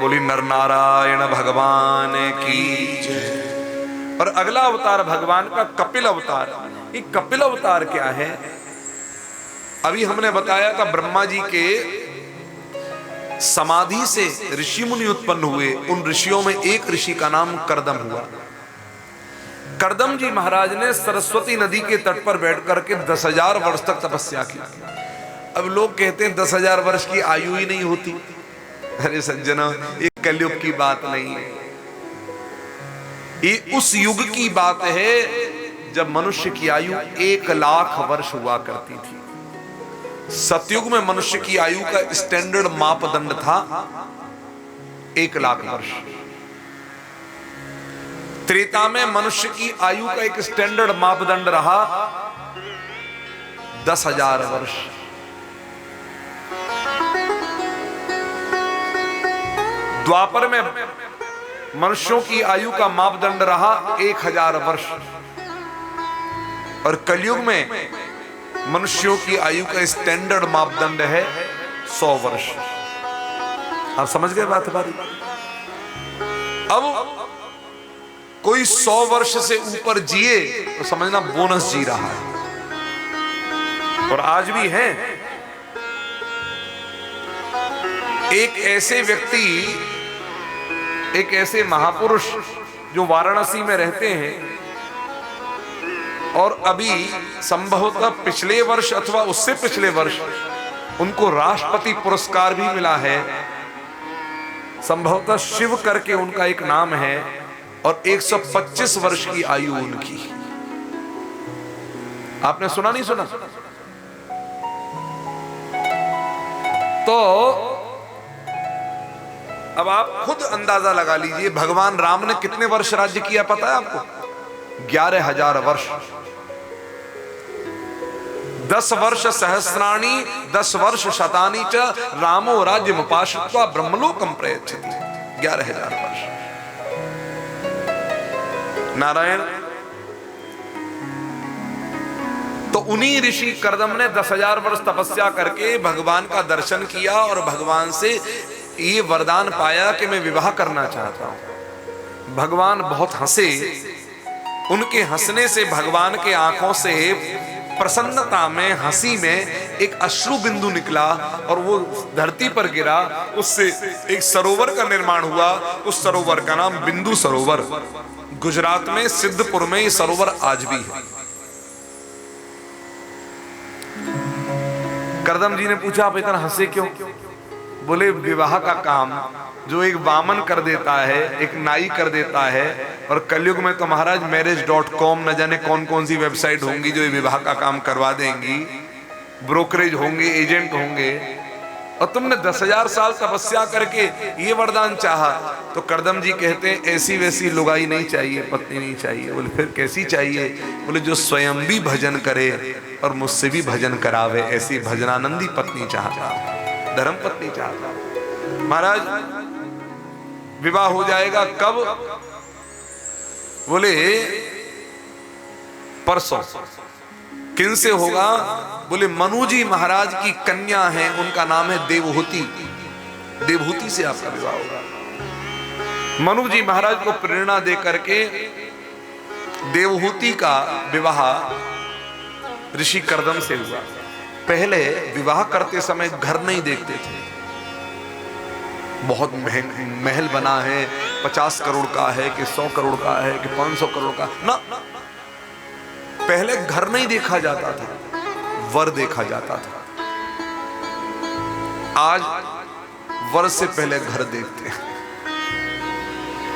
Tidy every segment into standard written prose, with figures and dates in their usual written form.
बोली नर नारायण भगवान की जय। और अगला अवतार भगवान का कपिल अवतार। ये कपिल अवतार क्या है? अभी हमने बताया था ब्रह्मा जी के समाधि से ऋषि मुनि उत्पन्न हुए। उन ऋषियों में एक ऋषि का नाम करदम हुआ। करदम जी महाराज ने सरस्वती नदी के तट पर बैठ करके 10,000 वर्ष तक तपस्या की। अब लोग कहते हैं 10,000 वर्ष की आयु ही नहीं होती। अरे सज्जनों, ये कलयुग की बात नहीं है, ये उस युग की बात है जब मनुष्य की आयु 1,00,000 वर्ष हुआ करती थी। सतयुग में मनुष्य की आयु का स्टैंडर्ड मापदंड था 1,00,000 वर्ष। त्रेता में मनुष्य की आयु का एक स्टैंडर्ड मापदंड रहा 10,000 वर्ष। द्वापर में मनुष्यों की आयु का मापदंड रहा 1,000 वर्ष। और कलयुग में मनुष्यों की आयु का स्टैंडर्ड मापदंड है 100 वर्ष। आप समझ गए बात हमारी? अब कोई 100 वर्ष से ऊपर जिए तो समझना बोनस जी रहा है। और आज भी है एक ऐसे व्यक्ति, एक ऐसे महापुरुष जो वाराणसी में रहते हैं और अभी संभवतः पिछले वर्ष अथवा उससे पिछले वर्ष उनको राष्ट्रपति पुरस्कार भी मिला है। संभवतः शिव करके उनका एक नाम है और 125 वर्ष की आयु उनकी। आपने सुना नहीं सुना? तो अब आप खुद अंदाजा लगा लीजिए भगवान राम ने कितने वर्ष राज्य किया पता है आपको? 11,000 वर्ष। 10 वर्ष सहस्राणि 10 वर्ष शतानि च रामो राज्यमुपाश्रित्वा ब्रह्मलोकं प्रयच्छति। 11,000 वर्ष। नारायण तो उन्हीं ऋषि करदम ने 10,000 वर्ष तपस्या करके भगवान का दर्शन किया और भगवान से ये वरदान पाया कि मैं विवाह करना चाहता हूं। भगवान बहुत हंसे। उनके हंसने से भगवान के आंखों से प्रसन्नता में, हंसी में एक अश्रु बिंदु निकला और वो धरती पर गिरा। उससे एक सरोवर का निर्माण हुआ। उस सरोवर का नाम बिंदु सरोवर। गुजरात में सिद्धपुर में ये सरोवर आज भी है। करदम जी ने पूछा आप इतना हंसे क्यों? बोले विवाह का काम जो एक वामन कर देता है, एक नाई कर देता है, और कलयुग में तो महाराज marriage.com न जाने कौन कौन सी वेबसाइट होंगी जो ये विवाह का काम करवा देंगी, ब्रोकरेज होंगे, एजेंट होंगे, और तुमने 10,000 साल तपस्या करके ये वरदान चाहा। तो करदम जी कहते हैं ऐसी वैसी लुगाई नहीं चाहिए, पत्नी नहीं चाहिए। बोले फिर कैसी चाहिए? बोले जो स्वयं भी भजन करे और मुझसे भी भजन करावे, ऐसी भजनानंदी पत्नी चाहता, धर्म पत्नी चाहता। महाराज विवाह हो जाएगा कब? बोले परसों। किनसे होगा? बोले मनु जी महाराज की कन्या है, उनका नाम है देवहूति। देवहूति से आपका विवाह होगा। मनु जी महाराज को प्रेरणा दे करके देवहूति का विवाह ऋषि करदम से हुआ। पहले विवाह करते समय घर नहीं देखते थे। बहुत महल बना है, 50 करोड़ का है कि 100 करोड़ का है कि 500 करोड़ का ना। पहले घर नहीं देखा जाता था, वर देखा जाता था। आज वर से पहले घर देखते हैं,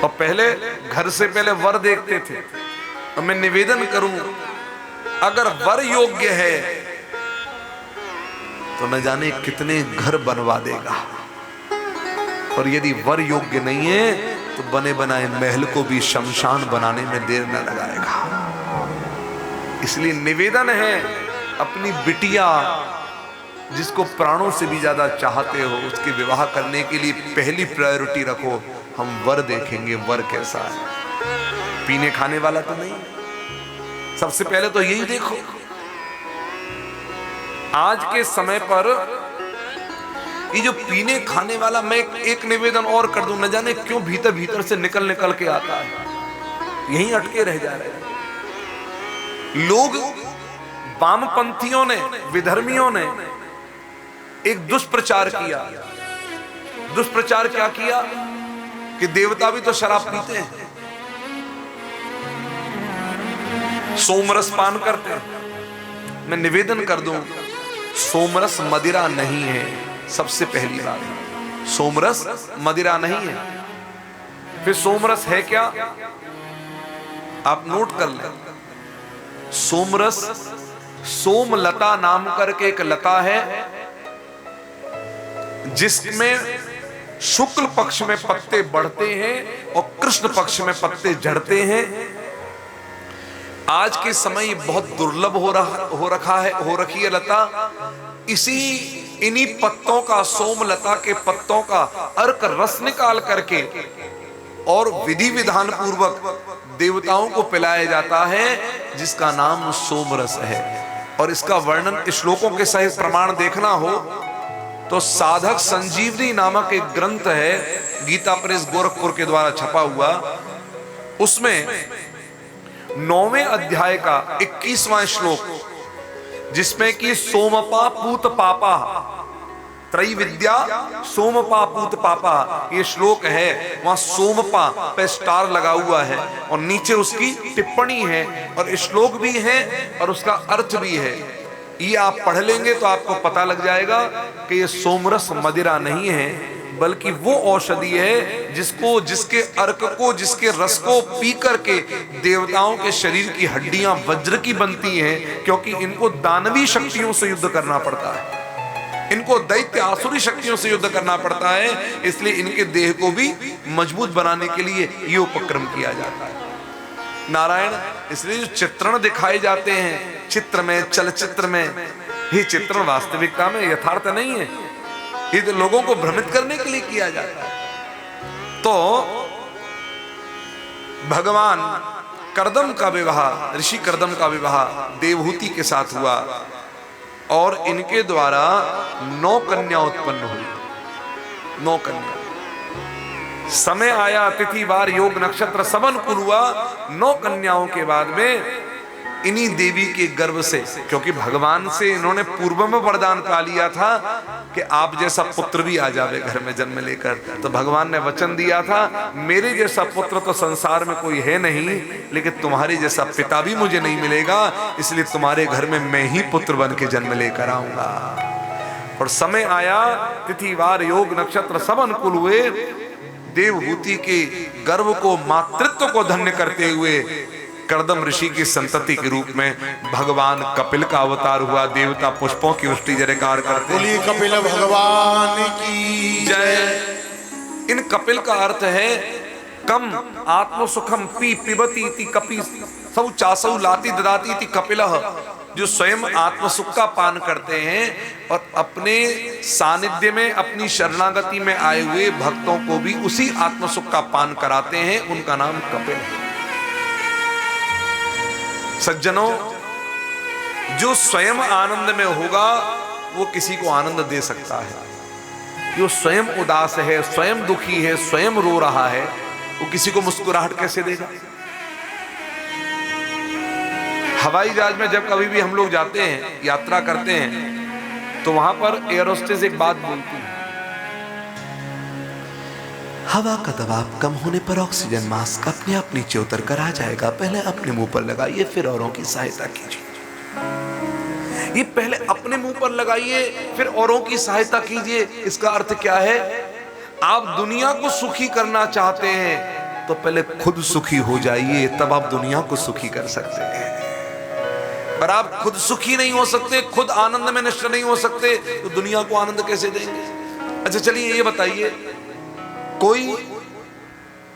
और पहले घर से पहले वर देखते थे। और मैं निवेदन करूं, अगर वर योग्य है तो न जाने कितने घर बनवा देगा, और यदि वर योग्य नहीं है तो बने बनाए महल को भी शमशान बनाने में देर न लगाएगा। इसलिए निवेदन है, अपनी बिटिया जिसको प्राणों से भी ज्यादा चाहते हो, उसके विवाह करने के लिए पहली प्रायोरिटी रखो। हम वर देखेंगे, वर कैसा है, पीने खाने वाला तो नहीं। सबसे पहले तो यही देखो। आज के समय पर ये जो पीने खाने वाला, मैं एक निवेदन और कर दूं, न जाने क्यों भीतर भीतर से निकल निकल के आता है, यहीं अटके रह जा रहे हैं लोग। वामपंथियों ने, विधर्मियों ने एक दुष्प्रचार किया। दुष्प्रचार क्या किया कि देवता भी तो शराब पीते हैं, सोमरस पान करते हैं। मैं निवेदन कर दूं, सोमरस मदिरा नहीं है। सबसे पहली बात, सोमरस मदिरा नहीं है। फिर सोमरस है क्या, आप नोट कर लें। सोमरस, सोमलता नाम करके एक लता है जिसमें शुक्ल पक्ष में पत्ते बढ़ते हैं और कृष्ण पक्ष में पत्ते झड़ते हैं। आज के समय ये बहुत दुर्लभ हो रखी है लता। इन्हीं पत्तों का, सोमलता के पत्तों का अर्क रस निकाल करके और विधि विधान पूर्वक देवताओं को पिलाया जाता है, जिसका नाम सोमरस है। और इसका वर्णन श्लोकों के सहित प्रमाण देखना हो तो साधक संजीवनी नामक एक ग्रंथ है, गीता प्रेस गोरखपुर के द्वारा छपा हुआ। उसमें 9वें अध्याय का 21वां श्लोक, जिसमें कि सोमपा पूत पापा, त्रैविद्या सोमपा पूत पापा, ये श्लोक है। वहां सोमपा पे स्टार लगा हुआ है और नीचे उसकी टिप्पणी है और श्लोक भी है और उसका अर्थ भी है। ये आप पढ़ लेंगे तो आपको पता लग जाएगा कि ये सोमरस मदिरा नहीं है, बल्कि वो औषधि है जिसके अर्क को, जिसके रस को पी करके देवताओं के शरीर की हड्डियां वज्र की बनती हैं, क्योंकि इनको दानवी शक्तियों से युद्ध करना पड़ता है, इनको दैत्य आसुरी शक्तियों से युद्ध करना पड़ता है। इसलिए इनके देह को भी मजबूत बनाने के लिए ये उपक्रम किया जाता है। नारायण, इसलिए जो चित्रण दिखाए जाते हैं चित्र में, चलचित्र में, ये चित्रण वास्तविकता में यथार्थ नहीं है, ये तो लोगों को भ्रमित करने के लिए किया जाता है। तो भगवान कर्दम का विवाह, ऋषि कर्दम का विवाह देवहूति के साथ हुआ और इनके द्वारा 9 कन्या उत्पन्न हुई। 9 कन्या। समय आया, तिथि वार योग नक्षत्र सब अनुकूल हुआ। 9 कन्याओं के बाद में इन्हीं देवी के गर्भ से, क्योंकि भगवान से इन्होंने पूर्व में वरदान पा लिया था कि आप जैसा पुत्र भी आ जावे घर में जन्म लेकर, तो भगवान ने वचन दिया था, मेरे जैसा पुत्र तो संसार में कोई है नहीं, लेकिन तुम्हारे जैसा पिता भी मुझे नहीं मिलेगा, इसलिए तुम्हारे घर में मैं ही पुत्र बन के जन्म लेकर आऊंगा। और समय आया, तिथि वार योग नक्षत्र सब अनुकूल हुए। देवहूति के गर्भ को, मातृत्व को धन्य करते हुए कर्दम ऋषि की संतति के रूप में भगवान कपिल का अवतार हुआ। देवता पुष्पों की वृष्टि जयकार करते हैं, कपिल भगवान की जय। इन कपिल का अर्थ है कम आत्म सुखम पी पिबती इति कपि सौ चासौ लाती ददाती इति कपिलः, जो स्वयं आत्म सुख का पान करते हैं और अपने सानिध्य में, अपनी शरणागति में आए हुए भक्तों को भी उसी आत्म सुख का पान कराते हैं, उनका नाम कपिल है। सज्जनों, जो स्वयं आनंद में होगा वो किसी को आनंद दे सकता है। जो स्वयं उदास है, स्वयं दुखी है, स्वयं रो रहा है, वो किसी को मुस्कुराहट कैसे देगा? हवाई जहाज में जब कभी भी हम लोग जाते हैं, यात्रा करते हैं, तो वहां पर एयर होस्टेस एक बात बोलती है, हवा का दबाव कम होने पर ऑक्सीजन मास्क अपने आप नीचे उतर कर आ जाएगा, पहले अपने मुंह पर लगाइए फिर औरों की सहायता कीजिए। ये पहले अपने मुंह पर लगाइए फिर औरों की सहायता कीजिए। इसका अर्थ क्या है? आप दुनिया को सुखी करना चाहते हैं तो पहले खुद सुखी हो जाइए, तब आप दुनिया को सुखी कर सकते हैं। पर आप खुद सुखी नहीं हो सकते, खुद आनंद में निष्ठ नहीं हो सकते, तो दुनिया को आनंद कैसे देंगे? अच्छा चलिए ये बताइए, कोई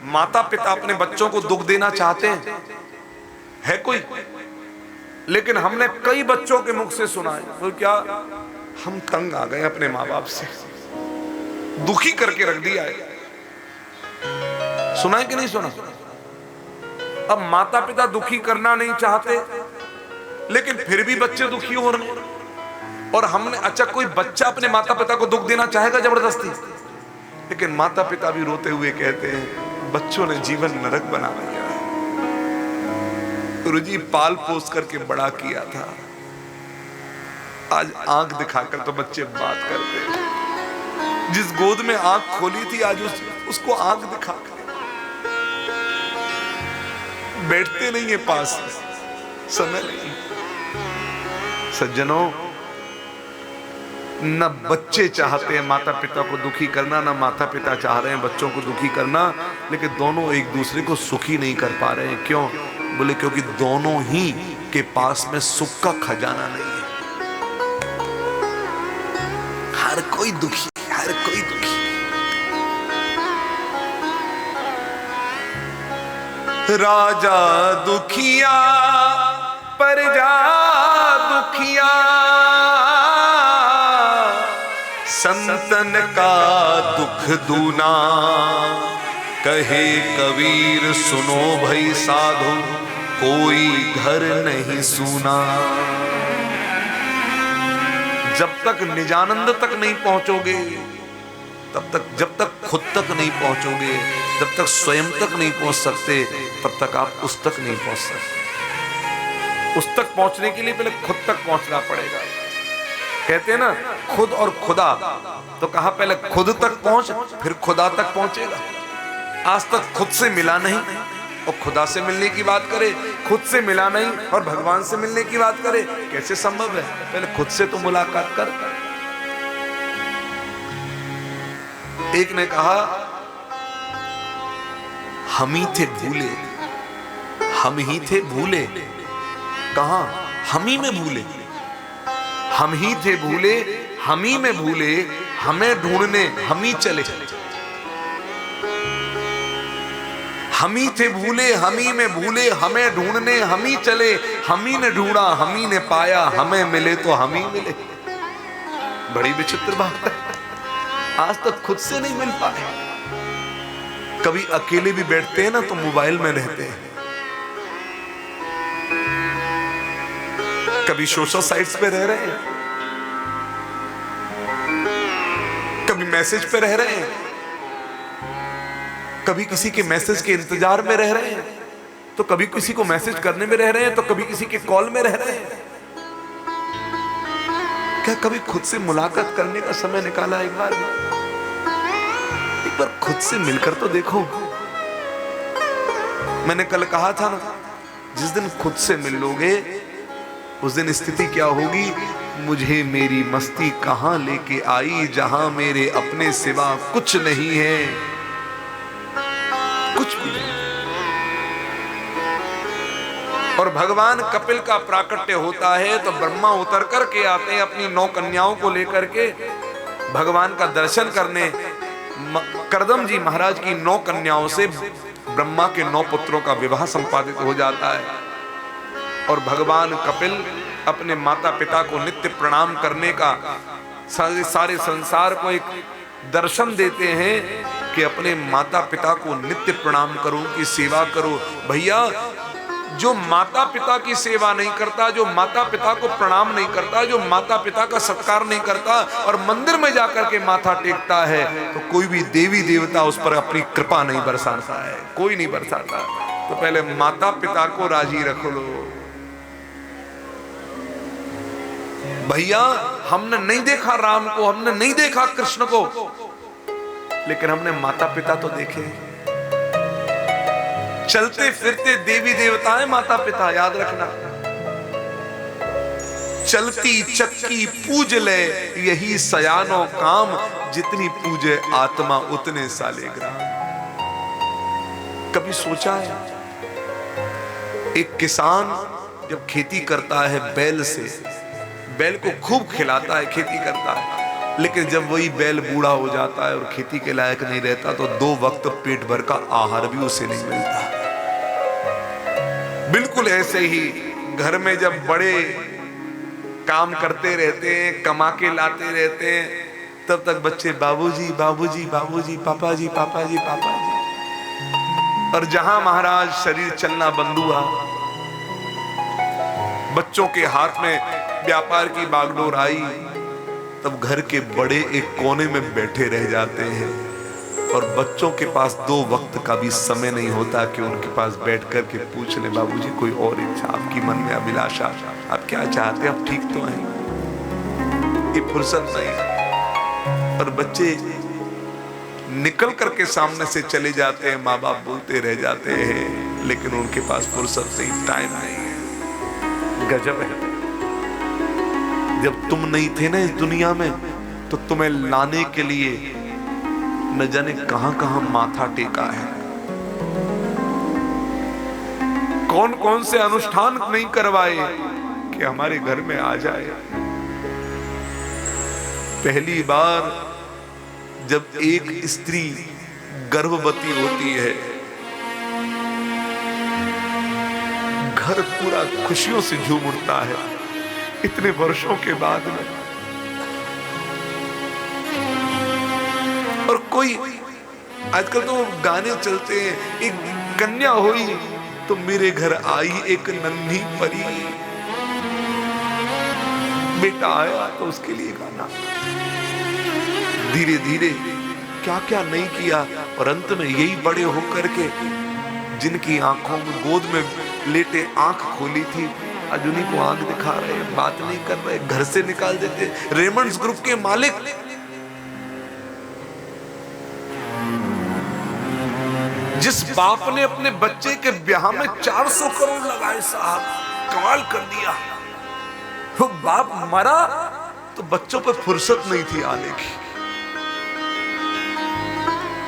माता पिता अपने बच्चों को दुख देना चाहते हैं? है कोई? लेकिन हमने कई बच्चों के मुख से सुना है, तो क्या हम तंग आ गए अपने माँ बाप से, दुखी करके रख दिया है। सुना है कि नहीं सुना? अब माता पिता दुखी करना नहीं चाहते, लेकिन फिर भी बच्चे दुखी हो रहे हैं। और हमने, अच्छा कोई बच्चा अपने माता पिता को दुख देना चाहेगा जबरदस्ती? लेकिन माता पिता भी रोते हुए कहते हैं बच्चों ने जीवन नरक बना दिया, गुरुजी पाल पोस करके बड़ा किया था, आज आंख दिखाकर तो बच्चे बात करते हैं। जिस गोद में आंख खोली थी आज उसको आंख दिखाकर बैठते नहीं है पास, समय नहीं। सज्जनों, न बच्चे चाहते हैं माता पिता को दुखी करना, न माता पिता चाह रहे हैं बच्चों को दुखी करना, लेकिन दोनों एक दूसरे को सुखी नहीं कर पा रहे हैं। क्यों? बोले क्योंकि दोनों ही के पास में सुख का खजाना नहीं है। हर कोई दुखी, हर कोई दुखी। राजा दुखिया प्रजा दुखिया, संतन का दुख दूना, कहे कबीर सुनो भई साधो, कोई घर नहीं सूना। जब तक निजानंद तक नहीं पहुंचोगे, तब तक, जब तक खुद तक नहीं पहुंचोगे, जब तक स्वयं तक नहीं पहुंच सकते, तब तक आप उस तक नहीं पहुंच सकते। उस तक पहुंचने के लिए पहले खुद तक पहुंचना पड़ेगा। कहते हैं ना खुद और खुदा, तो कहा पहले खुद तक पहुंच फिर खुदा तक पहुंचेगा। आज तक खुद से मिला नहीं और खुदा से मिलने की बात करे, खुद से मिला नहीं और भगवान से मिलने की बात करे, कैसे संभव है? पहले खुद से तो मुलाकात कर। एक ने कहा हम ही थे भूले, हम ही थे भूले, कहां? हम ही में भूले, हम ही थे भूले, हम ही में भूले, हमें ढूंढने हम ही चले। हम ही थे भूले, हम ही में भूले, हमें ढूंढने हम ही चले, हम ही ने ढूंढा हम ही ने पाया, हमें मिले तो हम ही मिले। बड़ी विचित्र बात है, आज तक खुद से नहीं मिल पाए। कभी अकेले भी बैठते हैं ना तो मोबाइल में रहते हैं, कभी सोशल साइट्स पे रह रहे हैं, कभी मैसेज पे रह रहे हैं, कभी किसी के मैसेज के इंतजार में रह रहे हैं, तो कभी किसी को मैसेज करने में रह रहे हैं, तो कभी किसी के कॉल में रह रहे हैं। क्या कभी खुद से मुलाकात करने का समय निकाला? एक बार खुद से मिलकर तो देखो। मैंने कल कहा था ना, जिस दिन खुद से मिल लोगे उस दिन स्थिति क्या होगी? मुझे मेरी मस्ती कहां लेके आई, जहां मेरे अपने सिवा कुछ नहीं है, कुछ भी नहीं। और भगवान कपिल का प्राकट्य होता है तो ब्रह्मा उतर करके आते हैं अपनी 9 कन्याओं को लेकर के भगवान का दर्शन करने। करदम जी महाराज की 9 कन्याओं से ब्रह्मा के 9 पुत्रों का विवाह संपादित हो जाता है। और भगवान कपिल अपने माता पिता को नित्य प्रणाम करने का सारे संसार को एक दर्शन देते हैं कि अपने माता पिता को नित्य प्रणाम करो, की सेवा करो। भैया, जो माता पिता की सेवा नहीं करता, जो माता पिता को प्रणाम नहीं करता, जो माता पिता का सत्कार नहीं करता और मंदिर में जाकर के माथा टेकता है, तो कोई भी देवी देवता उस पर अपनी कृपा नहीं बरसाता है, कोई नहीं बरसाता। तो पहले माता पिता को राजी रख लो। भैया, हमने नहीं देखा राम को, हमने नहीं देखा कृष्ण को, लेकिन हमने माता पिता तो देखे। चलते फिरते देवी देवताएं माता पिता, याद रखना। चलती चक्की पूज ले, यही सयानो काम, जितनी पूजे आत्मा उतने सालेग्राम। कभी सोचा है एक किसान जब खेती करता है बैल से, बैल को खूब खिलाता है, खेती करता है, लेकिन जब वही बैल बूढ़ा हो जाता है और खेती के लायक नहीं रहता तो 2 वक्त पेट भर का आहार भी उसे नहीं मिलता। बिल्कुल ऐसे ही घर में जब बड़े काम करते रहते हैं, कमा के लाते रहते हैं, तब तक बच्चे बाबूजी बाबूजी बाबूजी, पापा जी पापा जी पापा जी। और जहां महाराज शरीर चलना बंद हुआ, बच्चों के हाथ में व्यापार की बागडोर आई, तब घर के बड़े एक कोने में बैठे रह जाते हैं और बच्चों के पास 2 वक्त का भी समय नहीं होता कि उनके पास बैठ कर के पूछ ले, बाबूजी कोई और इच्छा, आपकी मन में अभिलाषा, आप क्या चाहते हैं, आप ठीक तो हैं? ये फुर्सत नहीं। और बच्चे निकल करके सामने से चले जाते हैं, माँ बाप बोलते रह जाते हैं, लेकिन उनके पास फुर्सत नहीं, टाइम नहीं है। गजब है। जब तुम नहीं थे ना इस दुनिया में, तो तुम्हें लाने के लिए न जाने कहां कहां माथा टेका है, कौन कौन से अनुष्ठान नहीं करवाए कि हमारे घर में आ जाए। पहली बार जब एक स्त्री गर्भवती होती है, घर पूरा खुशियों से झूम उठता है। इतने वर्षों के बाद में और कोई आजकल तो गाने चलते हैं, एक कन्या हुई तो मेरे घर आई एक नन्ही परी, बेटा आया तो उसके लिए गाना। धीरे धीरे क्या क्या नहीं किया, और अंत में यही बड़े होकर के जिनकी आंखों में गोद में लेटे आंख खोली थी, आज उन्हीं को आंख दिखा रहे, बात नहीं कर रहे, घर से निकाल देते। रेमंड्स ग्रुप के मालिक जिस बाप ने अपने बच्चे के ब्याह में 400 करोड़ लगाए, साहब कमाल कर दिया। वो बाप मरा तो बच्चों पे फुर्सत नहीं थी आने की।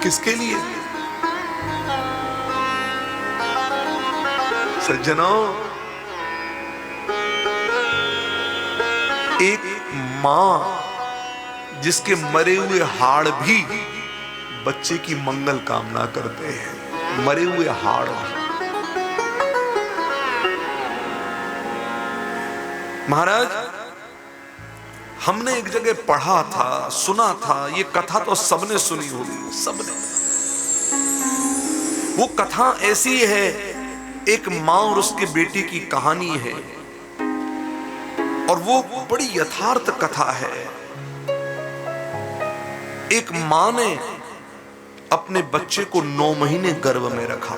किसके लिए? सज्जनों, एक मां जिसके मरे हुए हाड़ भी बच्चे की मंगल कामना करते हैं, मरे हुए हाड़। महाराज, हमने एक जगह पढ़ा था, सुना था, ये कथा तो सबने सुनी होगी, सबने। वो कथा ऐसी है, एक मां और उसके बेटे की कहानी है, और वो बड़ी यथार्थ कथा है। एक मां ने अपने बच्चे को 9 महीने गर्भ में रखा,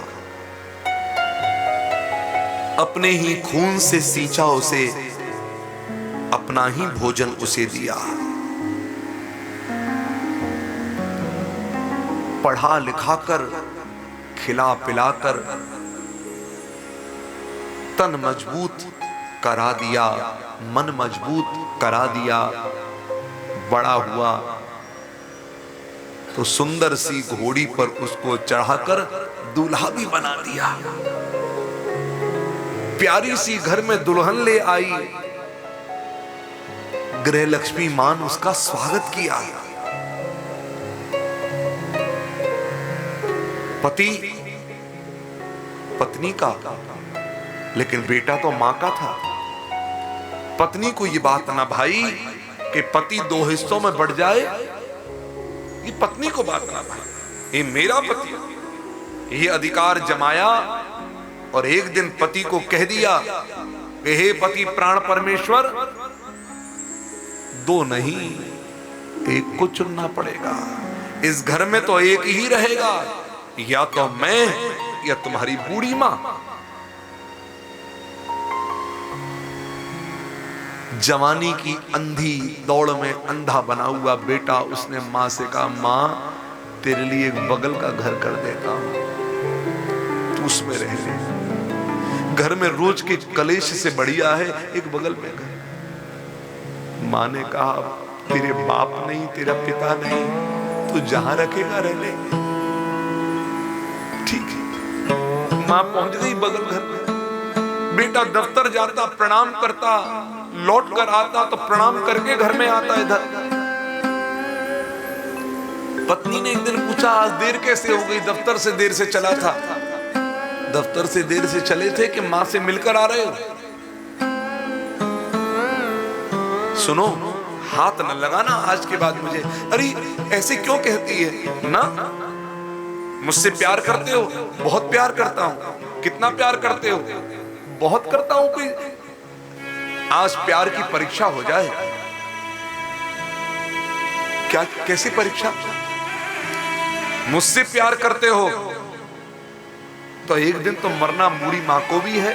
अपने ही खून से सींचा उसे, अपना ही भोजन उसे दिया, पढ़ा लिखा कर, खिला पिलाकर तन मजबूत करा दिया, मन मजबूत करा दिया। बड़ा हुआ तो सुंदर सी घोड़ी पर उसको चढ़ाकर दूल्हा भी बना दिया। प्यारी सी घर में दुल्हन ले आई, गृह लक्ष्मी मां ने उसका स्वागत किया। पति पत्नी का, लेकिन बेटा तो मां का था। पत्नी को ये बात ना भाई कि पति 2 हिस्सों में बढ़ जाए, ये पत्नी को बात ना भाई, ये मेरा पति है, ये अधिकार जमाया। और एक दिन पति को कह दिया कि हे पति प्राण परमेश्वर, 2 नहीं, एक को चुनना पड़ेगा। इस घर में तो एक ही रहेगा, या तो मैं या तुम्हारी बूढ़ी मां। जवानी की अंधी दौड़ में अंधा बना हुआ बेटा, उसने मां से कहा, मां तेरे लिए एक बगल का घर कर देता हूं, तू उसमें रह ले। घर में रोज के कलेश से बढ़िया है एक बगल में घर। मां ने कहा, तेरे बाप नहीं, तेरा पिता नहीं, तू जहां रखेगा रह ले। ठीक है। मां पहुंच गई बगल घर में। बेटा दफ्तर जाता, प्रणाम करता, लौट कर आता तो प्रणाम करके घर में आता इधर। पत्नी ने एक दिन पूछा, आज देर कैसे हो गई? दफ्तर से देर से चला था। दफ्तर से देर से चले थे कि मां से मिलकर आ रहे हो? सुनो, हाथ न लगाना आज के बाद मुझे। अरे ऐसे क्यों कहती है ना? मुझसे प्यार करते हो? बहुत प्यार करता हूं। कितना प्यार करते हो? बहुत करता हूं। कोई आज प्यार की परीक्षा हो जाए। क्या, कैसी परीक्षा? मुझसे प्यार करते हो तो एक दिन तो मरना बूढ़ी मां को भी है।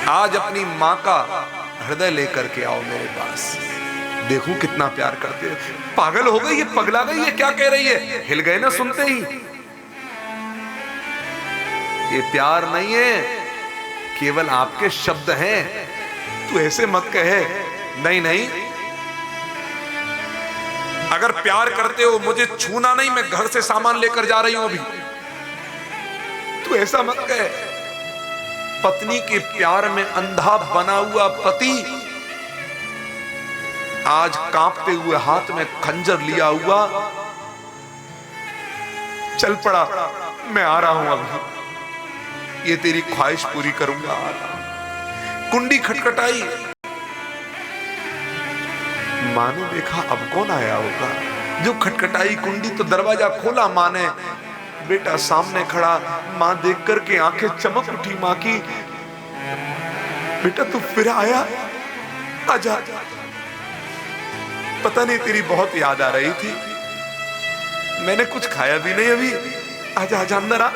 आज अपनी मां का हृदय लेकर के आओ मेरे पास, देखूं कितना प्यार करते हो। पागल हो गई, ये पगला गई, ये क्या कह रही है? हिल गए ना सुनते ही। ये प्यार नहीं है, केवल आपके शब्द हैं। तू ऐसे मत कहे। नहीं नहीं, अगर प्यार करते हो मुझे छूना नहीं, मैं घर से सामान लेकर जा रही हूं अभी। तू ऐसा मत कहे। पत्नी के प्यार में अंधा बना हुआ पति आज कांपते हुए हाथ में खंजर लिया हुआ चल पड़ा, मैं आ रहा हूं अभी, ये तेरी ख्वाहिश पूरी करूंगा। कुंडी खटखटाई, माँ ने देखा अब कौन आया होगा। जो खटखटाई कुंडी तो दरवाजा खोला माँ ने, बेटा सामने खड़ा। माँ देख करके आंखें चमक उठी माँ की। बेटा तू फिर आया, आजा। पता नहीं तेरी बहुत याद आ रही थी, मैंने कुछ खाया भी नहीं अभी, आजा आजा अंदर आ।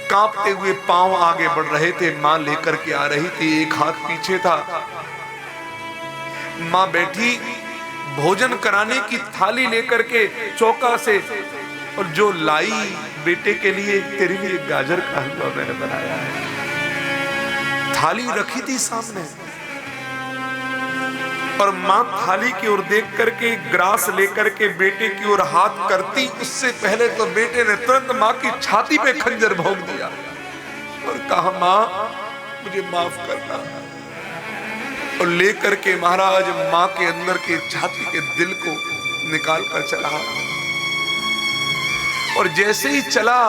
कांपते हुए पांव आगे बढ़ रहे थे, माँ लेकर के आ रही थी, एक हाथ पीछे था। माँ बैठी भोजन कराने की थाली लेकर के चौका से, और जो लाई बेटे के लिए, तेरे लिए गाजर का हलवा मैंने बनाया है। थाली रखी थी सामने, और माँ थाली की ओर देख करके ग्रास लेकर के बेटे की ओर हाथ करती, उससे पहले तो बेटे ने तुरंत माँ की छाती पे खंजर भोंक दिया और कहा माँ मुझे माफ करना। और लेकर के महाराज माँ के अंदर के छाती के दिल को निकाल कर चला। और जैसे ही चला,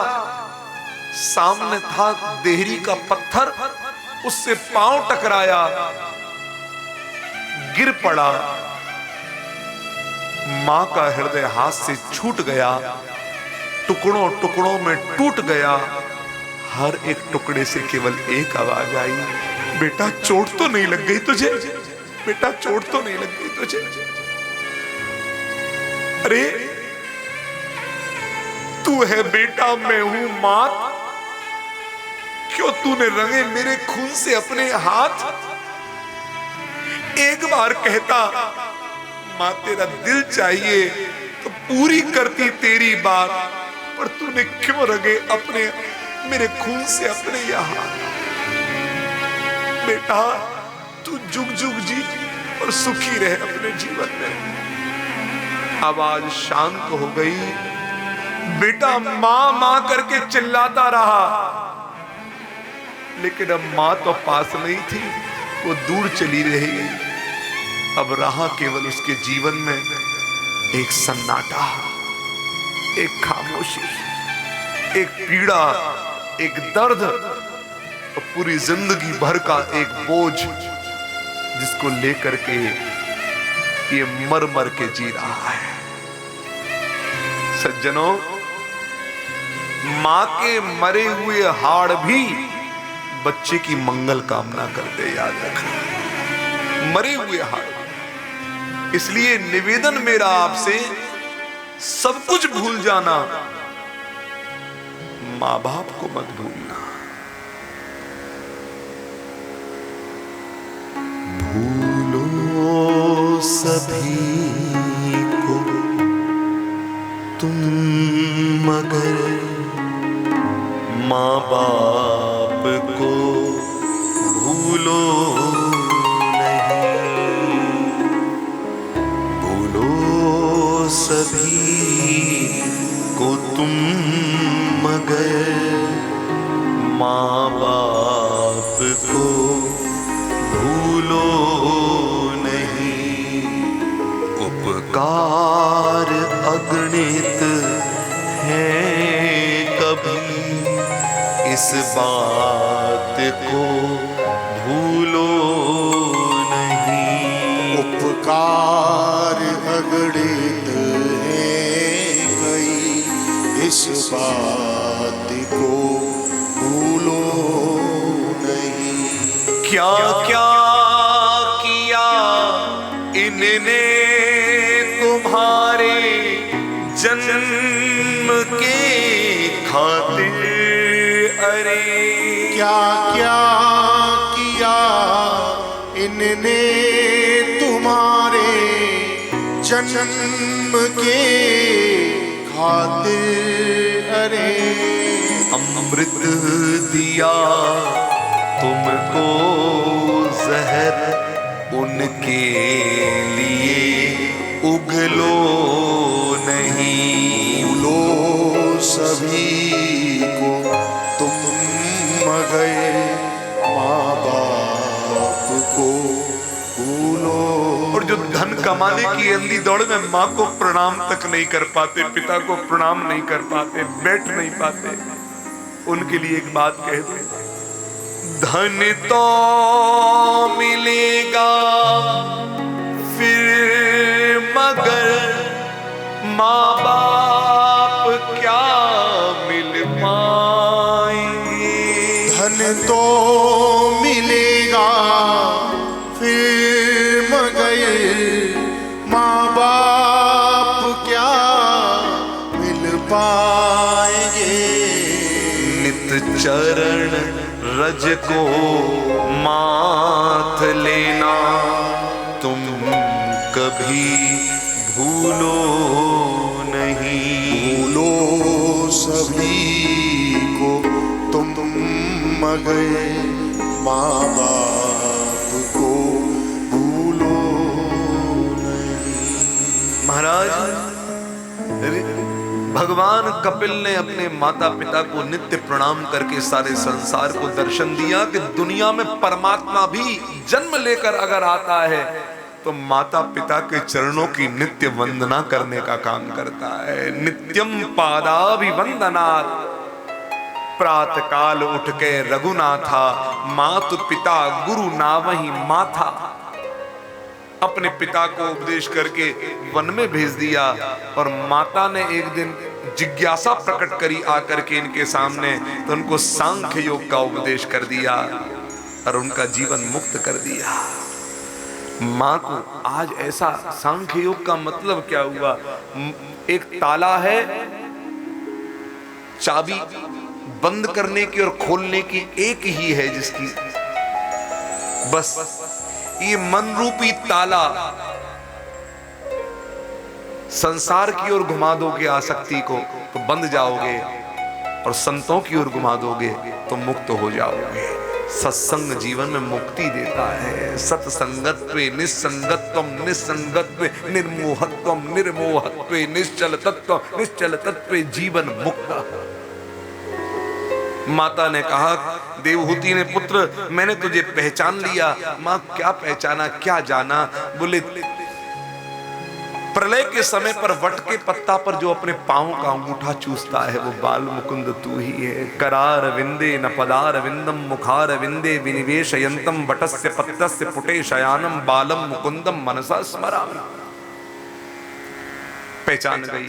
सामने था देहरी का पत्थर, उससे पांव टकराया, गिर पड़ा। मां का हृदय हाथ से छूट गया, टुकड़ों टुकड़ों में टूट गया। हर एक टुकड़े से केवल एक आवाज आई, बेटा चोट तो नहीं लग गई तुझे? बेटा चोट तो नहीं लग गई तुझे? अरे तू है बेटा, मैं हूं मां, क्यों तूने रंगे मेरे खून से अपने हाथ? एक बार कहता मां तेरा दिल चाहिए तो पूरी करती तेरी बात, पर तूने क्यों रंगे अपने मेरे खून से अपने यहां? बेटा तू जुग जुग जी और सुखी रहे अपने जीवन में। आवाज शांत हो गई। बेटा मां मां करके चिल्लाता रहा, लेकिन अब मां तो पास नहीं थी, वो दूर चली रही। अब रहा केवल उसके जीवन में एक सन्नाटा, एक खामोशी, एक पीड़ा, एक दर्द, और पूरी जिंदगी भर का एक बोझ, जिसको लेकर के ये मर मर के जी रहा है। सज्जनों, मां के मरे हुए हाड़ भी बच्चे की मंगल कामना करते, याद रखना, मरे हुए हाड़। इसलिए निवेदन मेरा आपसे, सब कुछ भूल जाना, मां बाप को मत भूलना। भूलो सभी को तुम मगर माँ बाप को भूलो नहीं। भूलो सभी को तुम मगर माँ बाप को भूलो नहीं। उपकार अगणित है, कभी इस बात को भूलो नहीं। उपकार अगणित है, कई इस बात को भूलो नहीं। क्या क्या किया इनने तुम्हारे जन्म के खातिर, अरे क्या क्या किया इनने तुम्हारे जन्म के खातिर, अरे अमृत दिया तुमको जहर उनके लिए उगलो नहीं, भूलो सभी को तुम गए माँ बाप को भूलो। और जो धन कमाने की अंधी दौड़ में माँ को प्रणाम तक नहीं कर पाते, पिता को प्रणाम नहीं कर पाते, बैठ नहीं पाते, उनके लिए एक बात कहते, धन तो मिलेगा फिर मगर माँ बाप क्या मिल पाएंगे। धन तो मिलेगा फिर मगर माँ बाप क्या मिल पाएंगे। नित चरण रज को माथ लेना तुम कभी भूलो नहीं, भूलो सभी को तुम गए माँ बाप को भूलो नहीं। महाराज भगवान कपिल ने अपने माता पिता को नित्य प्रणाम करके सारे संसार को दर्शन दिया कि दुनिया में परमात्मा भी जन्म लेकर अगर आता है तो माता पिता के चरणों की नित्य वंदना करने का काम करता है। नित्यम पादाभिवंदनात्, प्रातः काल उठ के रघुनाथा, मातु पिता गुरु नावहि माथा। अपने पिता को उपदेश करके वन में भेज दिया और माता ने एक दिन जिज्ञासा प्रकट करी आकर के इनके सामने, तो उनको सांख्य योग का उपदेश कर दिया और उनका जीवन मुक्त कर दिया। माँ को आज ऐसा सांख्य योग का मतलब क्या हुआ? एक ताला है, चाबी बंद करने की और खोलने की एक ही है जिसकी, बस ये मन रूपी ताला संसार की ओर घुमा दोगे आसक्ति को तो बंद जाओगे, और संतों की ओर घुमा दोगे तो मुक्त हो जाओगे। सत्संग जीवन में मुक्ति देता है। सत्संगत्वे निस्संगत्वम, निस्संगत्वे निर्मोहत्वम, निर्मोहत्वे निश्चल तत्व, निश्चल तत्वे जीवन मुक्त। माता ने कहा, देवहूति ने, पुत्र मैंने तुझे पहचान लिया। मां क्या पहचाना, क्या जाना? बोले प्रलय के समय पर वट के पत्ता पर जो अपने पांव का अंगूठा चूसता है वो बाल मुकुंद तू ही है। करार विंदे न पदार विंदम मुखार विंदे विनिवेशयंतम वटस्य पत्तस्य पुटे शयानम बालम मुकुंदम मनसा स्मरामि। पहचान गई।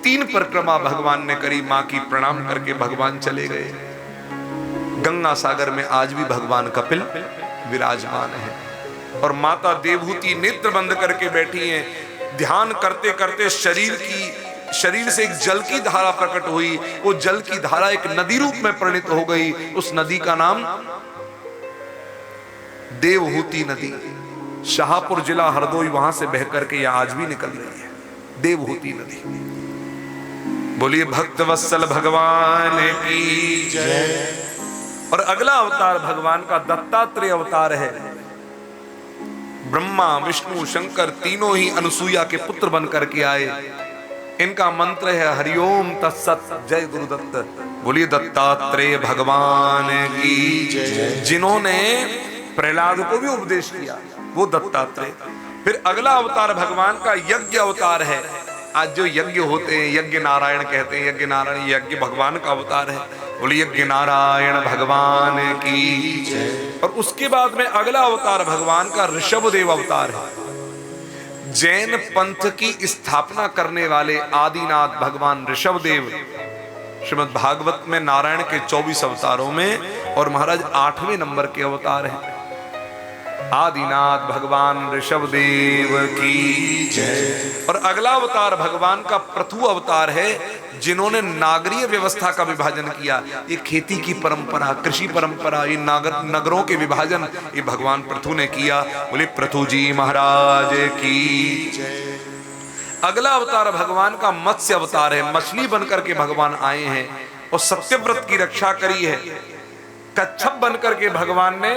3 परिक्रमा भगवान ने करी, मां की प्रणाम करके भगवान चले गए। गंगा सागर में आज भी भगवान कपिल विराजमान है और माता देवहूति नेत्र बंद करके बैठी हैं। ध्यान करते करते शरीर से एक जल की धारा प्रकट हुई। वो जल की धारा एक नदी रूप में परिणित हो गई। उस नदी का नाम देवहूति नदी। शाहपुर जिला हरदोई वहां से बह करके यह आज भी निकल रही है, देवहूति नदी। बोलिए भक्त वत्सल भगवान की जय। और अगला अवतार भगवान का दत्तात्रेय अवतार है। ब्रह्मा विष्णु शंकर तीनों ही अनुसूया के पुत्र बन करके आए। इनका मंत्र है हरिओम तत्सत जय गुरुदत्त। बोलिए दत्तात्रेय भगवान की जय। जिन्होंने प्रहलाद को भी उपदेश किया वो दत्तात्रेय। फिर अगला अवतार भगवान का यज्ञ अवतार है। आज जो यज्ञ होते हैं यज्ञ नारायण कहते हैं। यज्ञ नारायण यज्ञ भगवान का अवतार है। बोलिए यज्ञ नारायण भगवान की जय। और उसके बाद में अगला अवतार भगवान का ऋषभदेव अवतार है। जैन पंथ की स्थापना करने वाले आदिनाथ भगवान ऋषभदेव श्रीमद् भागवत में नारायण के 24 अवतारों में और महाराज 8वें नंबर के अवतार हैं। आदिनाथ भगवान ऋषभ देव की जय। और अगला अवतार भगवान का प्रथु अवतार है, जिन्होंने नागरीय व्यवस्था का विभाजन किया। ये खेती की परंपरा, कृषि परंपरा, ये नगरों के विभाजन ये भगवान प्रथु ने किया। बोले प्रथु जी महाराज की जय। अगला अवतार भगवान का मत्स्य अवतार है। मछली बनकर के भगवान आए हैं और सत्यव्रत की रक्षा करी है। कच्छप बनकर के भगवान ने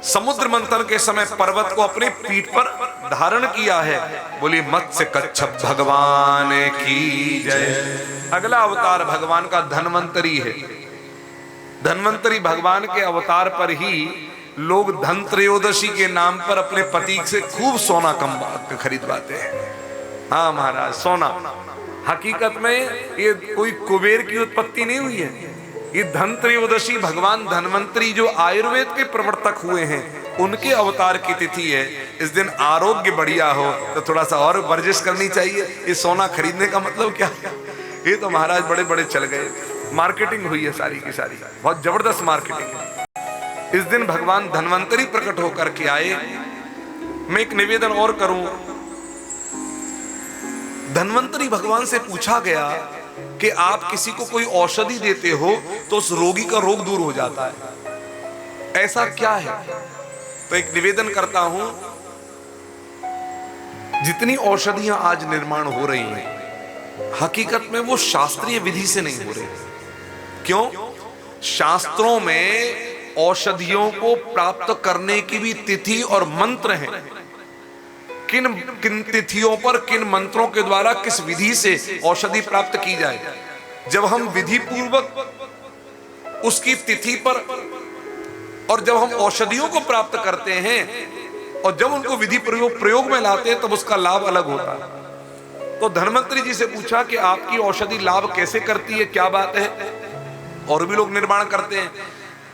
समुद्र मंथन के समय पर्वत को अपनी पीठ पर धारण किया है। बोली मत्स्य कच्छप भगवान की जय। अगला अवतार भगवान का धन्वंतरी है। धन्वंतरी भगवान के अवतार पर ही लोग धन त्रयोदशी के नाम पर अपने पति से खूब सोना कम खरीदवाते हैं। हाँ महाराज, सोना हकीकत में ये कोई कुबेर की उत्पत्ति नहीं हुई है। ये धन त्रयोदशी भगवान धन्वंतरी जो आयुर्वेद के प्रवर्तक हुए हैं उनके अवतार की तिथि है। इस दिन आरोग्य बढ़िया हो तो थोड़ा सा और वर्जिश करनी चाहिए। ये सोना खरीदने का मतलब क्या है? ये तो महाराज बड़े बड़े चल गए, मार्केटिंग हुई है सारी की सारी, बहुत जबरदस्त मार्केटिंग है। इस दिन भगवान धन्वंतरी प्रकट होकर के आए। मैं एक निवेदन और करूं, धन्वंतरी भगवान से पूछा गया कि आप किसी को कोई औषधि देते हो तो उस रोगी का रोग दूर हो जाता है, ऐसा क्या है? तो एक निवेदन करता हूं, जितनी औषधियां आज निर्माण हो रही हैं हकीकत में वो शास्त्रीय विधि से नहीं हो रही। क्यों? शास्त्रों में औषधियों को प्राप्त करने की भी तिथि और मंत्र हैं। किन किन तिथियों पर किन मंत्रों के द्वारा किस विधि से औषधि प्राप्त की जाए। जब हम विधि पूर्वक उसकी तिथि पर और जब हम औषधियों को प्राप्त करते हैं और जब उनको विधि प्रयोग में लाते हैं तब उसका लाभ अलग होता है। तो धन्वंतरी जी से पूछा कि आपकी औषधि लाभ कैसे करती है, क्या बात है? और भी लोग निर्माण करते हैं।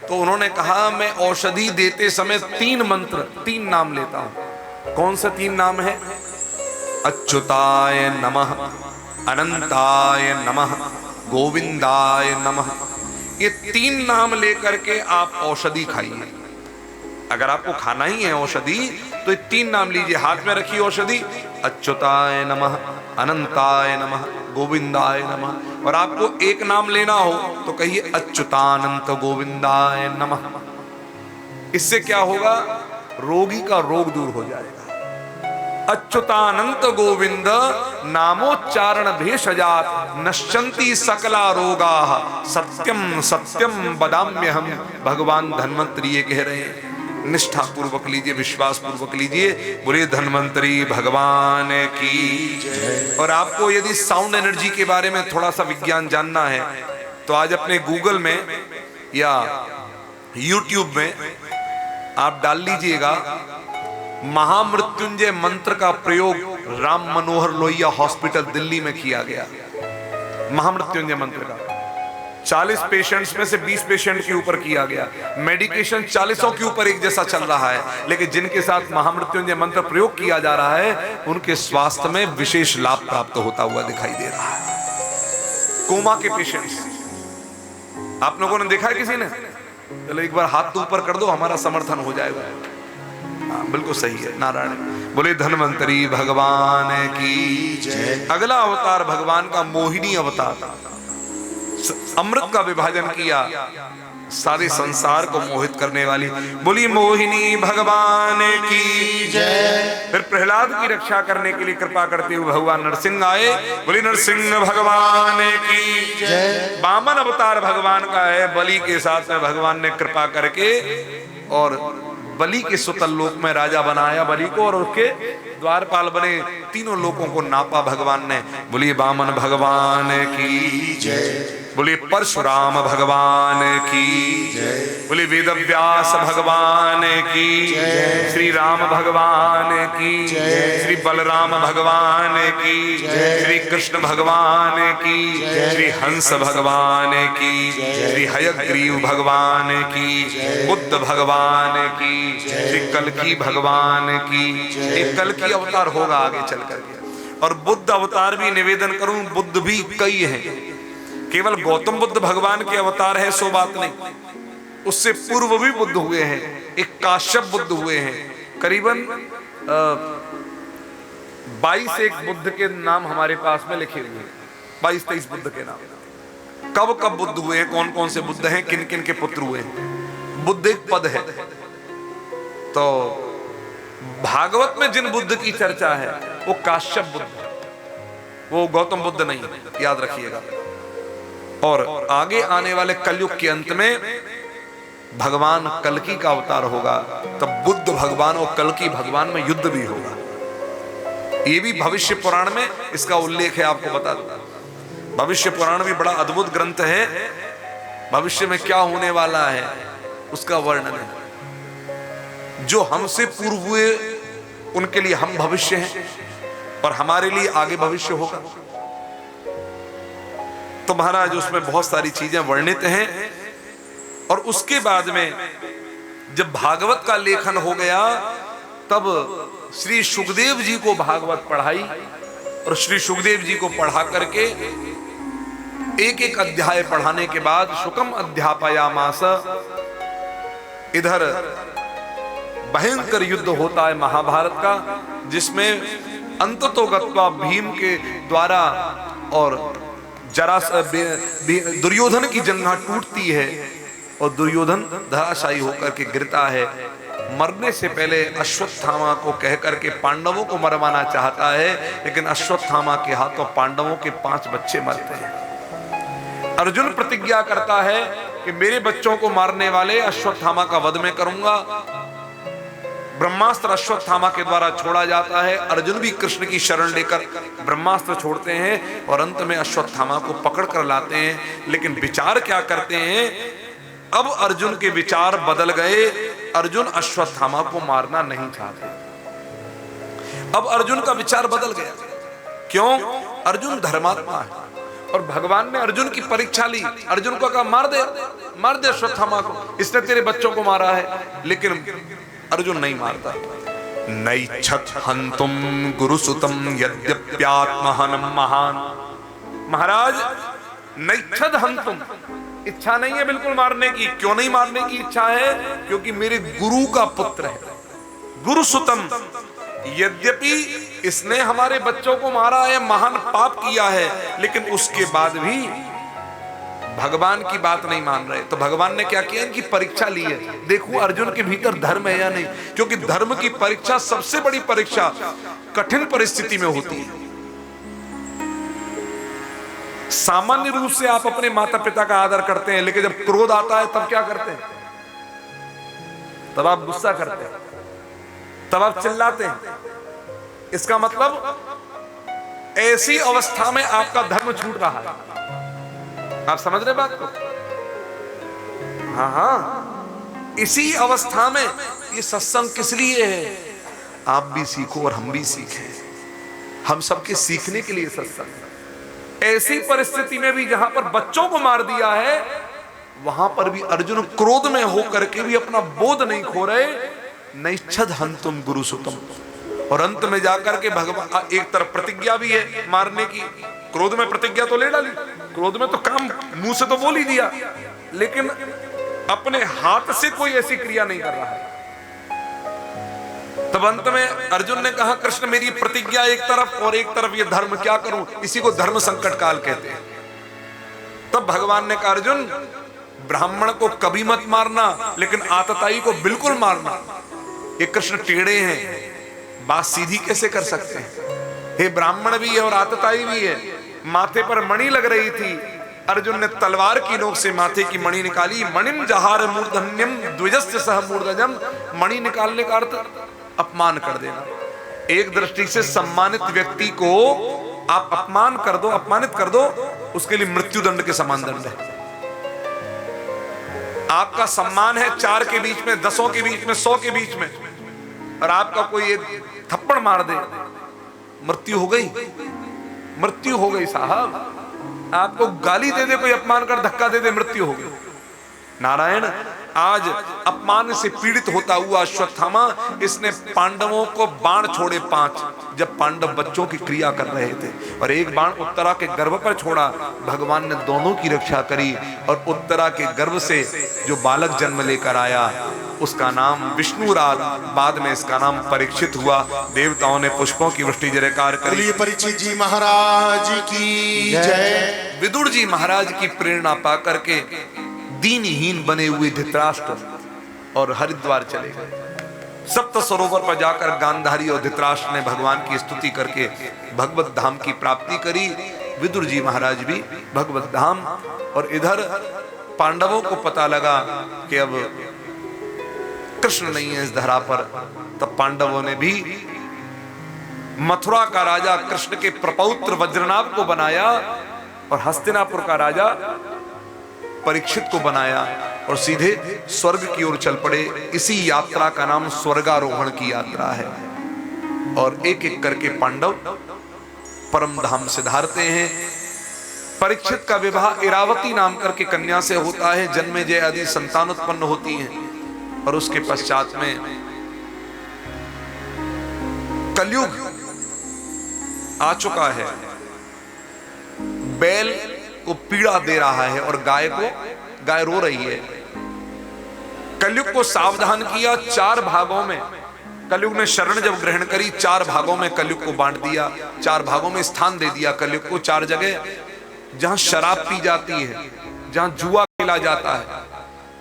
तो उन्होंने कहा मैं औषधि देते समय 3 मंत्र 3 नाम लेता हूं। कौन सा 3 नाम है? अच्युताय नमः, अनंताय नमः, गोविंदाय नमः। ये 3 नाम लेकर के आप औषधि खाइए। अगर आपको खाना ही है औषधि तो ये 3 नाम लीजिए, हाथ में रखिए औषधि, अच्युताय नमः, अनंताय नमः, गोविंदाय नमः। और आपको एक नाम लेना हो तो कहिए अच्युतानंत गोविंदाय नमः। इससे क्या होगा? रोगी का रोग दूर हो जाएगा। अच्युतानंत गोविंद नामोच्चारण भेषजात नश्यन्ति सकला रोगा सत्यम सत्यम बदाम्यहम। भगवान धन्वंतरी ये कह रहे हैं। निष्ठा पूर्वक लीजिए, विश्वास पूर्वक लीजिए। बोले धन्वंतरी भगवान की जय। और आपको यदि साउंड एनर्जी के बारे में थोड़ा सा विज्ञान जानना है तो आज अपने गूगल में या यूट्यूब में आप डाल लीजिएगा, महामृत्युंजय मंत्र का प्रयोग राम मनोहर लोहिया हॉस्पिटल दिल्ली में किया गया। महामृत्युंजय मंत्र का 40 पेशेंट्स में से 20 पेशेंट के ऊपर किया गया। मेडिकेशन 40 के ऊपर एक जैसा चल रहा है, लेकिन जिनके साथ महामृत्युंजय मंत्र प्रयोग किया जा रहा है उनके स्वास्थ्य में विशेष लाभ प्राप्त होता हुआ दिखाई दे रहा है। कोमा के पेशेंट्स आप लोगों ने देखा है किसी ने? चलो एक बार हाथ तो ऊपर कर दो, हमारा समर्थन हो जाएगा। हाँ, बिल्कुल सही है। नारायण बोले धन्वंतरी भगवान की जय। अगला अवतार भगवान का मोहिनी अवतार। अमृत का विभाजन किया, सारे संसार को मोहित करने वाली। बोली मोहिनी भगवान की जय। फिर प्रहलाद की रक्षा करने के लिए कृपा करते हुए भगवान नरसिंह आए। बोली नरसिंह भगवान की जय। वामन अवतार भगवान का है। बलि के साथ में भगवान ने कृपा करके और बलि के सुतल लोक में राजा बनाया बलि को, और उसके द्वारपाल बने। तीनों लोकों को नापा भगवान ने। बोलिए वामन भगवान की जय। बोलिए परशुराम भगवान की जय। बोलिए वेदव्यास भगवान की जय। श्री राम भगवान की जय। श्री बलराम भगवान की जय। श्री कृष्ण भगवान की जय। श्री हंस भगवान की जय। श्री हयग्रीव भगवान की जय। बुद्ध भगवान की जय। श्री कल्की भगवान की जय। कल्की अवतार होगा आगे चल करके। और बुद्ध अवतार भी निवेदन करूं, बुद्ध भी कई हैं, केवल गौतम बुद्ध भगवान के अवतार है सो बात नहीं। उससे पूर्व भी बुद्ध हुए हैं, एक काश्यप बुद्ध हुए हैं। करीबन 22 एक बुद्ध के नाम हमारे पास में लिखे हुए हैं, 22-23 बुद्ध के नाम। कब कब बुद्ध हुए हैं, कौन कौन से बुद्ध हैं, किन किन के पुत्र हुए हैं। बुद्ध एक पद है। तो भागवत में जिन बुद्ध की चर्चा है वो काश्यप बुद्ध, वो गौतम बुद्ध नहीं, याद रखिएगा। और आगे आने वाले कलयुग के अंत में भगवान कल्कि का अवतार होगा, तब बुद्ध भगवान और कल्कि भगवान में युद्ध भी होगा। ये भी भविष्य पुराण में इसका उल्लेख है, आपको बता दूं। भविष्य पुराण भी बड़ा अद्भुत ग्रंथ है, भविष्य में क्या होने वाला है उसका वर्णन है। जो हमसे पूर्व हुए उनके लिए हम भविष्य हैं और हमारे लिए आगे भविष्य होगा। तो महाराज उसमें बहुत सारी चीजें वर्णित हैं। और उसके बाद में जब भागवत का लेखन हो गया, तब श्री सुखदेव जी को भागवत पढ़ाई, और श्री सुखदेव जी को पढ़ा करके एक एक अध्याय पढ़ाने के बाद शुकम अध्यापयामास। इधर भयंकर युद्ध होता है महाभारत का, जिसमें अंततोगत्वा भीम के द्वारा और दुर्योधन की जंघा टूटती है और दुर्योधन धराशायी होकर के गिरता है। मरने से पहले अश्वत्थामा को कह करके पांडवों को मरवाना चाहता है, लेकिन अश्वत्थामा के हाथों पांडवों के 5 बच्चे मरते हैं। अर्जुन प्रतिज्ञा करता है कि मेरे बच्चों को मारने वाले अश्वत्थामा का वध मैं करूंगा। ब्रह्मास्त्र अश्वत्थामा के द्वारा छोड़ा जाता है। अर्जुन भी कृष्ण की शरण लेकर ब्रह्मास्त्र छोड़ते हैं और अंत में अश्वत्थामा को पकड़ कर लाते हैं। लेकिन विचार क्या करते हैं, अब अर्जुन के विचार बदल गए। अर्जुन अश्वत्थामा को मारना नहीं चाहते। अब अर्जुन का विचार बदल गया। क्यों? अर्जुन धर्मात्मा है और भगवान ने अर्जुन की परीक्षा ली। अर्जुन को कहा मार दे अश्वत्थामा को, इसने तेरे बच्चों को मारा है। लेकिन अर्जुन नहीं मारता। नैच्छत् हन्तुम गुरुसुतम यद्यप्यात्महनम महान। महाराज नैच्छत् हन्तुम, इच्छा नहीं है बिल्कुल मारने की। क्यों नहीं मारने की इच्छा है? क्योंकि मेरे गुरु का पुत्र है। गुरुसुतम, यद्यपि इसने हमारे बच्चों को मारा है, महान पाप किया है, लेकिन उसके बाद भी भगवान की बात नहीं मान रहे। तो भगवान ने क्या किया, इनकी परीक्षा ली है। देखो अर्जुन के भीतर धर्म है या नहीं, क्योंकि धर्म की परीक्षा, सबसे बड़ी परीक्षा कठिन परिस्थिति में होती है। सामान्य रूप से आप अपने माता पिता का आदर करते हैं, लेकिन जब क्रोध आता है तब क्या करते हैं? तब आप गुस्सा करते हैं, तब आप चिल्लाते हैं। इसका मतलब ऐसी अवस्था में आपका धर्म छूट रहा है। आप समझ रहे बात को? हाँ, इसी अवस्था में ये सत्संग किस लिए है? आप भी सीखो और हम भी सीखें। हम सबके सीखने के लिए सत्संग। ऐसी परिस्थिति में भी जहां पर बच्चों को मार दिया है, वहां पर भी अर्जुन क्रोध में होकर के भी अपना बोध नहीं खो रहे। नैच्छद् हन्तुम गुरुसुतम। और अंत में जाकर के भगवान, एक तरफ प्रतिज्ञा भी है मारने की। क्रोध में प्रतिज्ञा तो ले डाली, क्रोध में तो काम मुंह से तो बोल ही दिया, लेकिन अपने हाथ से कोई ऐसी क्रिया नहीं कर रहा है। तब अंत में अर्जुन ने कहा, कृष्ण मेरी प्रतिज्ञा एक तरफ और एक तरफ ये धर्म, क्या करूं? इसी को धर्म संकट काल कहते हैं। तब भगवान ने कहा, अर्जुन ब्राह्मण को कभी मत मारना, लेकिन आतताई को बिल्कुल मारना। ये कृष्ण टेढ़े हैं, बात सीधी कैसे कर सकते हैं? हे ब्राह्मण भी है और आतताई भी है। माथे पर मणि लग रही थी, अर्जुन ने तलवार की नोक से माथे की मणि निकाली। मणिम जहार मूर्धन्यम द्विजस्य सह मूर्धजम। मणि निकालने का अर्थ अपमान कर देना। एक दृष्टि से सम्मानित व्यक्ति को आप अपमान कर दो, अपमानित कर दो, उसके लिए मृत्यु दंड के समान दंड है। आपका सम्मान है 4 के बीच में, 10 के बीच में, 100 के बीच में, और आपका कोई एक थप्पड़ मार दे, मृत्यु हो गई, मृत्यु हो गई साहब। आपको गाली दे दे, कोई अपमान कर धक्का दे दे, मृत्यु हो गई। नारायण, आज अपमान से पीड़ित होता हुआ अश्वत्थामा, इसने पांडवों को बाण छोड़े 5, जब पांडव बच्चों की क्रिया कर रहे थे, और एक बाण उत्तरा के गर्भ पर छोड़ा। भगवान ने दोनों की रक्षा करी, और उत्तरा के गर्भ से जो बालक जन्म लेकर आया उसका नाम विष्णुराज, बाद में इसका नाम परीक्षित हुआ। देवताओं ने पुष्पों की वृष्टि जयकार करी। परीक्षित जी महाराज की जय। विदुर जी महाराज की प्रेरणा पा करके दीनहीन बने हुए धृतराष्ट्र और हरिद्वार चले गए। सप्त सरोवर पर जाकर गांधारी और धृतराष्ट्र ने भगवान की स्तुति करके भगवत धाम की प्राप्ति करी। विदुर जी महाराज भी भगवत धाम, और इधर पांडवों को पता लगा कि अब कृष्ण नहीं है इस धरा पर, तब पांडवों ने भी मथुरा का राजा कृष्ण के प्रपौत्र वज्रनाभ को बनाया, और हस्तिनापुर का राजा परीक्षित को बनाया, और सीधे स्वर्ग की ओर चल पड़े। इसी यात्रा का नाम स्वर्गारोहण की यात्रा है। और एक एक करके पांडव परम धाम से धारते हैं। परीक्षित का विवाह इरावती नाम करके कन्या से होता है, जन्मेजय आदि संतान उत्पन्न होती हैं। और उसके पश्चात में कलयुग आ चुका है, बैल को पीड़ा दे रहा है और गाय रो रही है। कलयुग को सावधान किया 4 भागों में। कलयुग ने शरण जब ग्रहण करी, 4 भागों में कलयुग को बांट दिया, 4 भागों में स्थान दे दिया कलयुग को। 4 जगह जहां शराब पी जाती है, जहां जुआ खेला जाता है,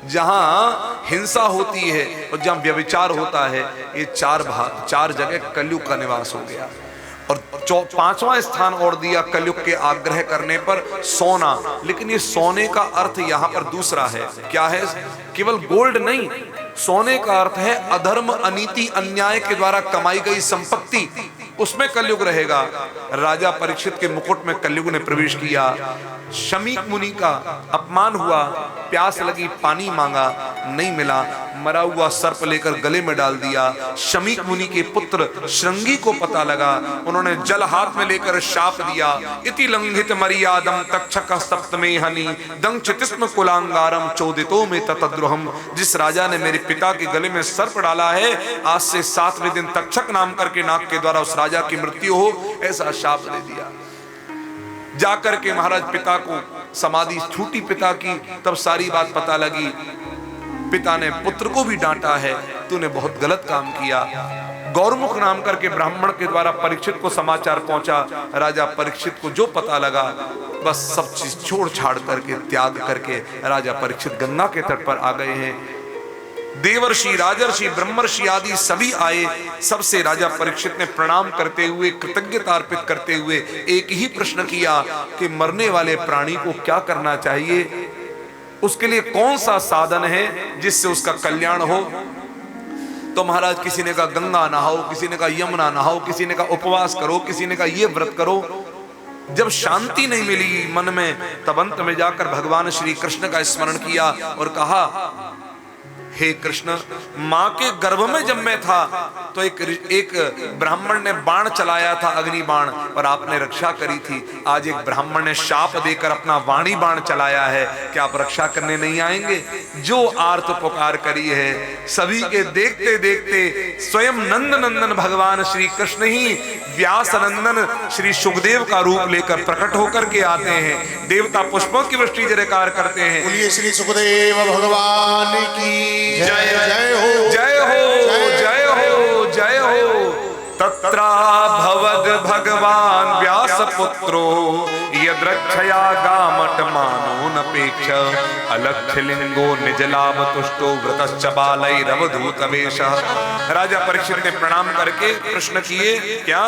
जहां हिंसा होती है और जहां व्यभिचार होता है, ये 4 जगह कलयुग का निवास हो गया। और 5वां स्थान और दिया कलयुग के आग्रह करने पर, सोना। लेकिन ये सोने का अर्थ यहां पर दूसरा है। क्या है? केवल गोल्ड नहीं, सोने का अर्थ है अधर्म, अनीति, अन्याय के द्वारा कमाई गई संपत्ति, उसमें कलयुग रहेगा। राजा परीक्षित के मुकुट में कलयुग ने प्रवेश किया। शमीक मुनि का अपमान हुआ, प्यास लगी, पानी मांगा, नहीं मिला, मरा हुआ सर्प लेकर गले में डाल दिया। शमीक मुनि के पुत्र श्रृंगी को पता लगा, उन्होंने जल हाथ में लेकर शाप दिया। इति लंघित मर्यादम तक्षक सप्तमे हनि दंक्षतिस्म कुलांगारम चोदितो में ततद्रोहम। जिस राजा ने मेरे पिता के गले में सर्प डाला है, आज से 7वें दिन तक्षक नाम करके नाग के द्वारा उस राजा की मृत्यु हो, ऐसा शाप दे दिया। जाकर के महाराज पिता को समाधि छूटी पिता की, तब सारी बात पता लगी। पिता ने पुत्र को भी डांटा है, तूने बहुत गलत काम किया। गौरमुख नाम करके ब्राह्मण के द्वारा परीक्षित को समाचार पहुंचा। राजा परीक्षित को जो पता लगा, बस सब चीज छोड़ छाड़ करके, त्याग करके राजा परीक्षित गंगा के तट पर आ गए हैं। देवर्षि, राजर्षि, ब्रह्मर्षि आदि सभी आए। सबसे राजा परीक्षित ने प्रणाम करते हुए, कृतज्ञता अर्पित करते हुए एक ही प्रश्न किया कि मरने वाले प्राणी को क्या करना चाहिए, उसके लिए कौन सा साधन है जिससे उसका कल्याण हो। तो महाराज किसी ने कहा गंगा नहाओ, किसी ने कहा यमुना नहाओ, किसी ने कहा उपवास करो, किसी ने कहा ये व्रत करो। जब शांति नहीं मिली मन में, तब अंत में जाकर भगवान श्री कृष्ण का स्मरण किया और कहा, हे कृष्ण, मां के गर्भ में जब मैं था तो एक ब्राह्मण ने बाण चलाया था, अग्नि बाण, और आपने रक्षा करी थी। आज एक ब्राह्मण ने शाप देकर अपना वाणी बाण चलाया है, क्या आप रक्षा करने नहीं आएंगे? जो आर्त पुकार करी है, सभी के देखते देखते स्वयं नंद नंदन भगवान श्री कृष्ण ही व्यास नंदन श्री सुखदेव का रूप लेकर प्रकट होकर के आते हैं। देवता पुष्पों की वृष्टि जयकार करते हैं। बोलिए श्री सुखदेव भगवान की जय। जय हो, जय हो, जय हो, जय हो। तत्रा भवद भगवान व्यास पुत्रो यद्रक्षया गामट मानो नपेक्ष अलक्ष्य लिंगो निज लाभ तुष्टो व्रतश्च बालैरवधूत वेशः। राजा परीक्षित ने प्रणाम करके प्रश्न किए, क्या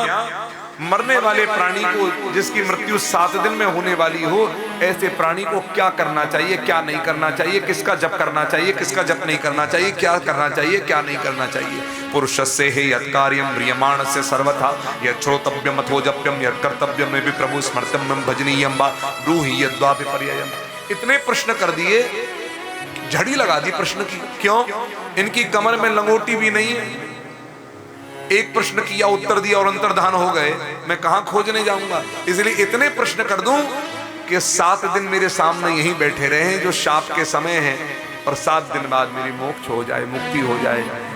मरने वाले प्राणी को, जिसकी मृत्यु 7 दिन में होने वाली हो, ऐसे प्राणी को क्या करना चाहिए, क्या नहीं करना चाहिए, किसका जप करना चाहिए, किसका जप नहीं करना चाहिए, क्या करना चाहिए, क्या नहीं करना चाहिए। पुरुषस्य हे यत्कार्यं म्रियमाणस्य सर्वथा यत् श्रोतव्यम् अथो जप्यम् यत् कर्तव्यम् मे प्रभु स्मर्तव्यम् भजनीयम् वा ब्रूहि यद्वापि पर्ययम्। इतने प्रश्न कर दिए, झड़ी लगा दी प्रश्न की। क्यों? इनकी कमर में लंगोटी भी नहीं है। एक प्रश्न किया, उत्तर दिया और अंतर्धान हो गए, मैं कहां खोजने जाऊंगा? इसलिए इतने प्रश्न कर दूं कि 7 दिन मेरे सामने यहीं बैठे रहे। जो शाप के समय है, और 7 दिन बाद मेरी मोक्ष हो जाए, मुक्ति हो जाए।